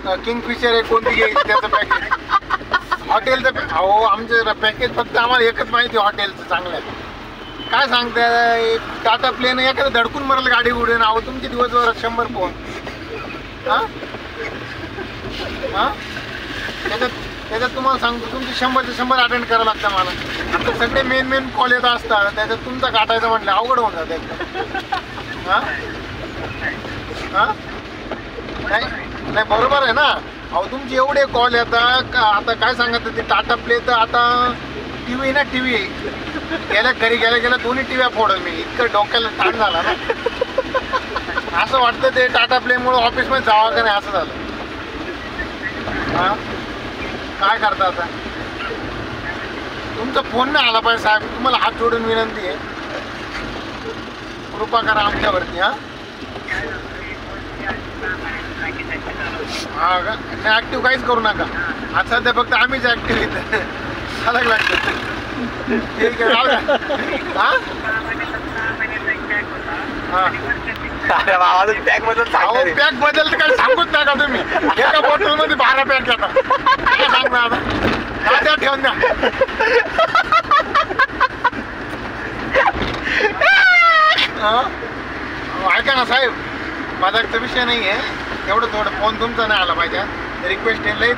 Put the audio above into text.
Kingfisher आहे कोणती घ्यायची त्याचं पॅकेज हॉटेलचं अहो आमचं पॅकेज फक्त आम्हाला एकच माहिती हॉटेलचं चांगलं आहे काय सांगताय टाटा प्लेन एखादं धडकून मरल गाडी उडेन अहो तुमचे दिवसभरात 100 फोन हां हां त्याच्यात तुम्हाला सांगतो तुमचे 100चे 100 अटेंड करावं लागतं मला आता सगळे मेन कॉल येत असतात त्याच्यात तुमचा काटायचं म्हटलं अवघड होऊन जातं एकदम हां हां नाही बरोबर आहे ना अहो तुमचे एवढे कॉल येतात आता काय सांगत ते टाटा प्ले तर आता टी व्ही ना टी व्ही गेल्या दोन्ही टी व्ही फोडल मी इतकं डोक्याला ताण झाला ना असं वाटतं ते टाटा प्लेमुळे ऑफिसमध्ये जावं का नाही असं झालं हां काय करता आता तुमचा फोन नाही आला पाहिजे साहेब तुम्हाला हात जोडून विनंती आहे कृपा करा आमच्यावरती हां हा का नाही ॲक्टिव्ह काहीच करू नका आज सध्या फक्त आम्हीच ॲक्टिव्ह इथं अलग लागतं ठीक आहे राहू द्या हां हां पॅक बद्दल तर काही सांगूच नका तुम्ही एका बॉटलमध्ये 12 पॅक येतात काय सांगणार आता द्या ठेवून द्या ऐका ना साहेब माझा विषय नाही आहे एवढं थोडं फोन तुमचा नाही आला पाहिजे रिक्वेस्ट आहे लई